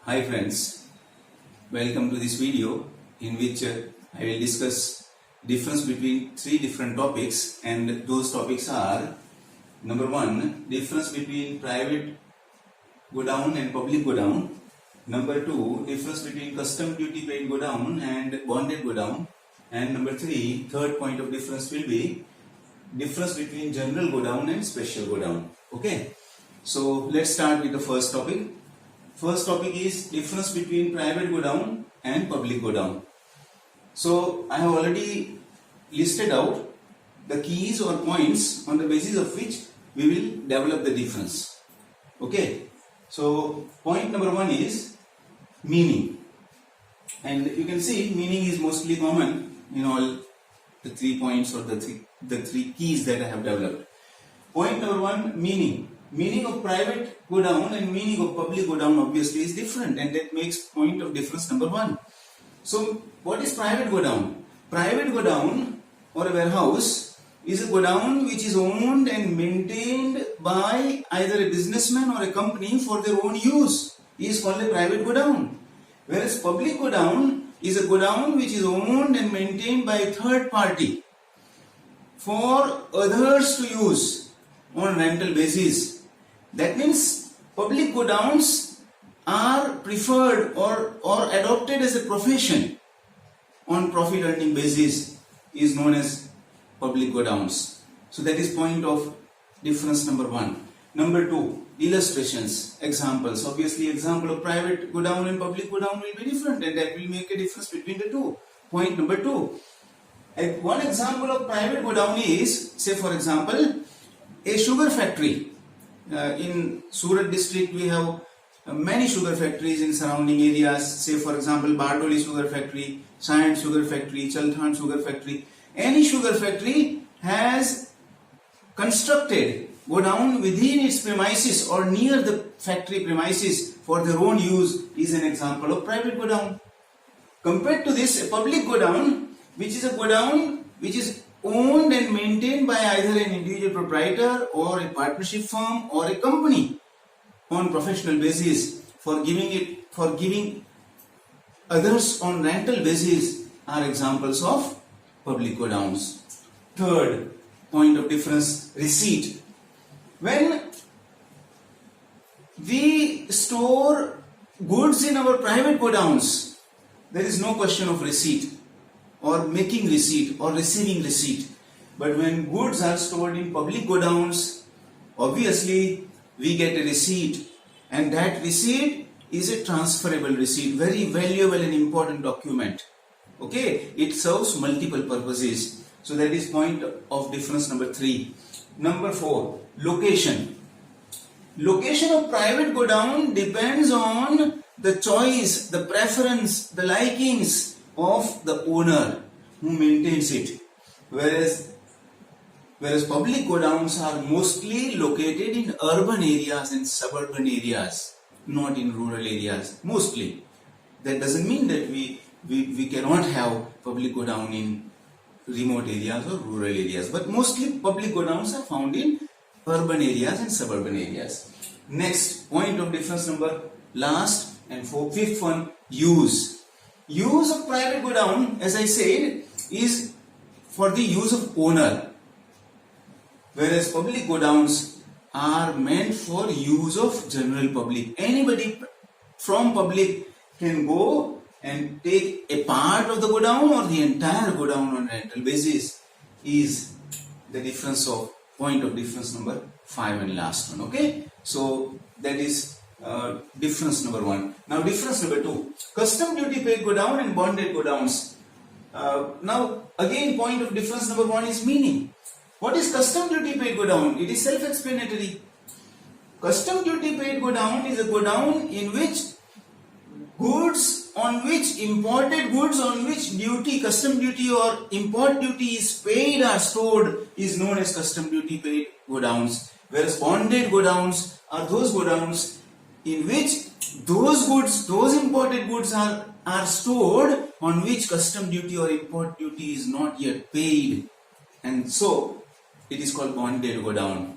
Hi friends, welcome to this video in which I will discuss difference between three different topics, and those topics are: number one, difference between private godown and public godown; number two, difference between custom duty paid godown and bonded godown; and number three, third point of difference will be difference between general godown and special godown. Okay, so let's start with the first topic. First topic is difference between private godown and public godown. So I have already listed out the keys or points on the basis of which we will develop the difference. Okay, so point number one is meaning, and you can see meaning is mostly common in all the 3 points or the three keys that I have developed. Point number one, meaning. Meaning of private godown and meaning of public godown obviously is different, and that makes point of difference number one. So what is private godown? Private godown or a warehouse is a godown which is owned and maintained by either a businessman or a company for their own use. It is called a private godown. Whereas public godown is a godown which is owned and maintained by a third party for others to use on rental basis. That means public godowns are preferred or adopted as a profession on profit earning basis is known as public godowns. So that is point of difference number one. Number two, illustrations, examples. Obviously example of private godown and public godown will be different, and that will make a difference between the two. Point number two, one example of private godown is, say for example, a sugar factory. In Surat district we have many sugar factories in surrounding areas. Say for example, Bardoli sugar factory, Science sugar factory, Chalthan sugar factory. Any sugar factory has constructed godown within its premises or near the factory premises for their own use is an example of private godown. Compared to this, a public godown, which is a godown which is owned and maintained by either an individual proprietor or a partnership firm or a company on professional basis for giving others on rental basis, are examples of public godowns. Third point of difference, receipt. When we store goods in our private godowns, there is no question of receipt or making receipt or receiving receipt. But when goods are stored in public godowns, obviously we get a receipt, and that receipt is a transferable receipt, very valuable and important document. Okay, it serves multiple purposes. So that is point of difference number three. Number four, location. Location of private godown depends on the choice, the preference, the likings of the owner who maintains it, whereas public godowns are mostly located in urban areas and suburban areas, not in rural areas mostly. That doesn't mean that we cannot have public godown in remote areas or rural areas, but mostly public godowns are found in urban areas and suburban areas. Next point of difference number last and fifth one, use. Use of private godown, as I said, is for the use of owner, whereas public godowns are meant for use of general public. Anybody from public can go and take a part of the godown or the entire godown on rental basis, is the difference of point of difference number 5 and last one. Okay, so that is difference number one. Now difference number two, custom duty paid godown and bonded godowns. Now again, point of difference number one is meaning. What is custom duty paid godown? It is self-explanatory. Custom duty paid godown is a godown in which imported goods on which duty, custom duty or import duty is paid are stored is known as custom duty paid godowns. Whereas bonded godowns are those godowns in which those imported goods are stored on which custom duty or import duty is not yet paid, and so it is called bonded godown.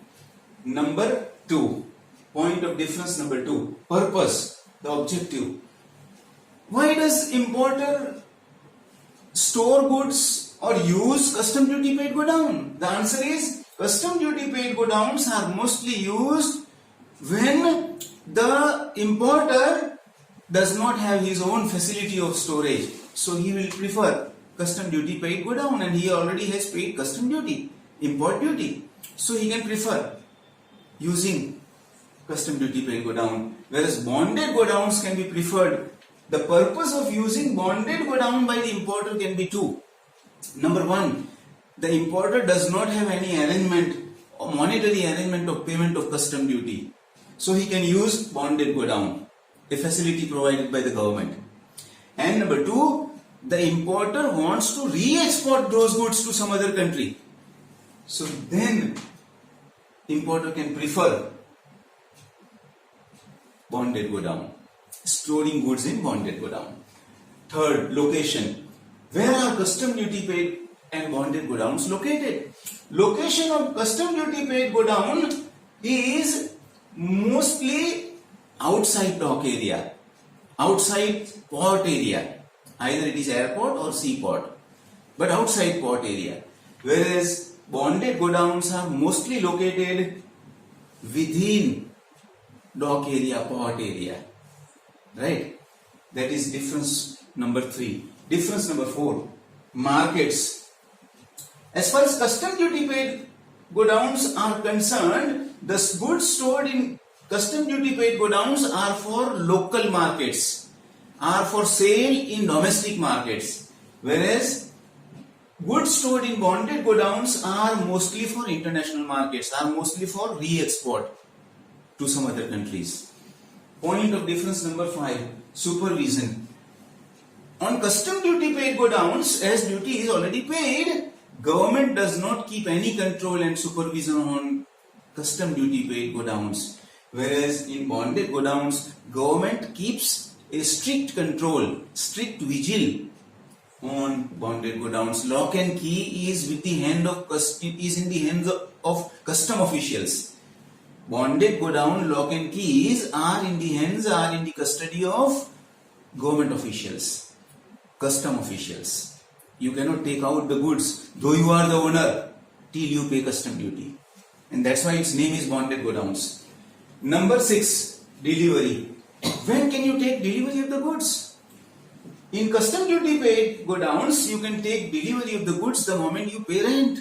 Number two, point of difference number two, purpose. the objective. Why does importer store goods or use custom duty paid go down? The answer is custom duty paid go downs are mostly used when the importer does not have his own facility of storage. So he will prefer custom duty paid go down, and he already has paid custom duty, import duty. So he can prefer using custom duty paid go down, whereas bonded go downs can be preferred. The purpose of using bonded go down by the importer can be two. Number one, the importer does not have any arrangement or monetary arrangement of payment of custom duty. So he can use bonded go down, a facility provided by the government. And number two, the importer wants to re-export those goods to some other country. So then importer can prefer bonded go down, storing goods in bonded go down. Third, location. Where are custom duty paid and bonded go downs located? Location of custom duty paid go down is mostly outside dock area, outside port area. Either it is airport or seaport, but outside port area. Whereas bonded go downs are mostly located within dock area, port area. Right? That is difference number 3. Difference number 4. Markets. As far as custom duty paid go downs are concerned, the goods stored in custom duty paid go downs are for local markets, are for sale in domestic markets, whereas goods stored in bonded go downs are mostly for international markets, are mostly for re-export to some other countries. Point of difference number 5, supervision. On custom duty paid go downs, as duty is already paid, government does not keep any control and supervision on custom duty paid go downs. Whereas in bonded go downs, government keeps a strict control, strict vigil on bonded go downs. Lock and key is with the hand of is in the hands of custom officials. Bonded go down, lock and keys are in the custody of government officials, custom officials. You cannot take out the goods, though you are the owner, till you pay custom duty. And that's why its name is bonded go downs. Number 6, delivery. When can you take delivery of the goods? In custom duty paid go downs, you can take delivery of the goods the moment you pay rent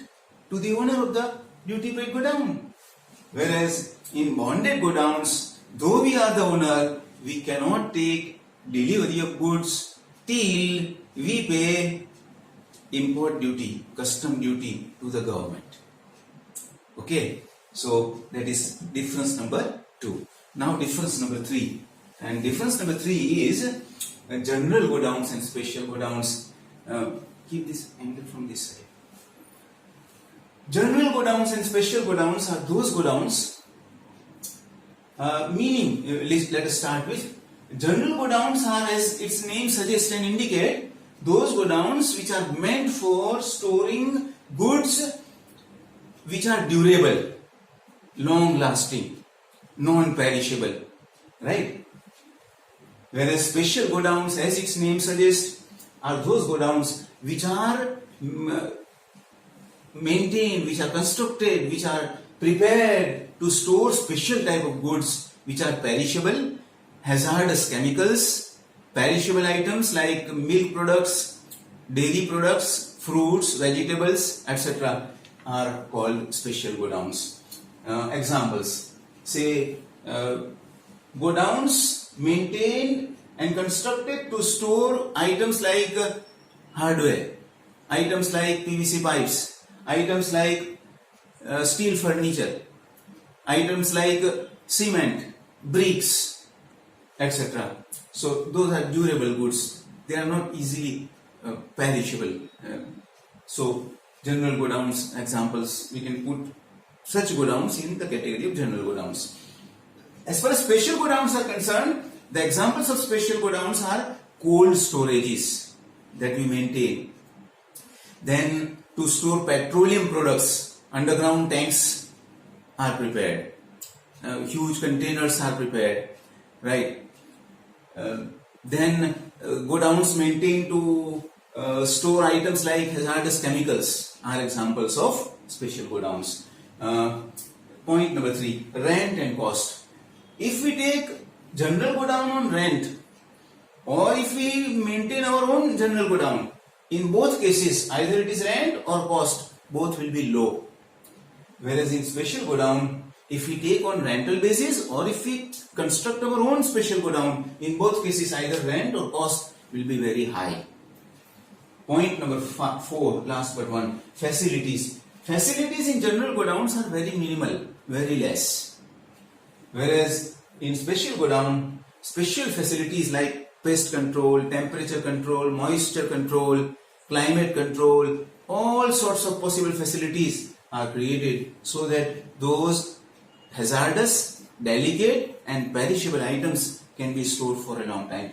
to the owner of the duty paid go down. Whereas in bonded go downs, though we are the owner, we cannot take delivery of goods till we pay import duty, custom duty to the government. Okay, so that is difference number 2. Now difference number 3. And difference number 3 is general go downs and special go downs. Keep this angle from this side. General go downs and special go downs are those go downs, meaning, let us start with general go downs are, as its name suggests and indicate, those go downs which are meant for storing goods which are durable, long lasting, non-perishable, right? Whereas special go downs, as its name suggests, are those go downs which are maintained, which are constructed, which are prepared to store special type of goods which are perishable, hazardous chemicals, perishable items like milk products, dairy products, fruits, vegetables, etc. are called special go downs. Examples, say go downs maintained and constructed to store items like hardware, items like PVC pipes, items like steel furniture, items like cement, bricks, etc. So those are durable goods. They are not easily perishable. So general go downs examples, we can put such go downs in the category of general go downs. As far as special go downs are concerned, the examples of special go downs are cold storages that we maintain. Then to store petroleum products, underground tanks are prepared. Huge containers are prepared, right? Then godowns maintained to store items like hazardous chemicals are examples of special godowns. Point number 3, rent and cost. If we take general godown on rent or if we maintain our own general godown, in both cases either it is rent or cost, both will be low. Whereas in special godown, if we take on rental basis or if we construct our own special godown, in both cases either rent or cost will be very high. Point number 4, last but one, facilities. Facilities in general godowns are very minimal, very less. Whereas in special godown, special facilities like pest control, temperature control, moisture control, climate control, all sorts of possible facilities are created so that those hazardous, delicate and perishable items can be stored for a long time.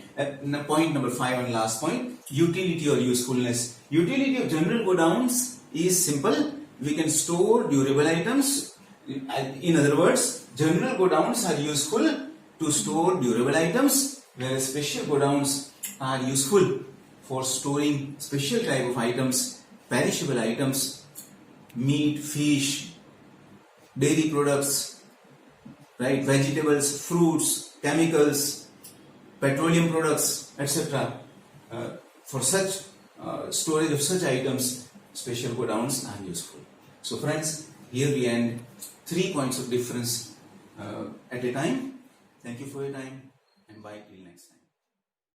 Point number 5 and last point, utility or usefulness. Utility of general godowns is simple. We can store durable items. In other words, general godowns are useful to store durable items, whereas special godowns are useful for storing special type of items, perishable items, meat, fish, dairy products, right, vegetables, fruits, chemicals, petroleum products, etc. For such storage of such items, special godowns are useful. So friends, here we end 3 points of difference at a time. Thank you for your time and bye till next time.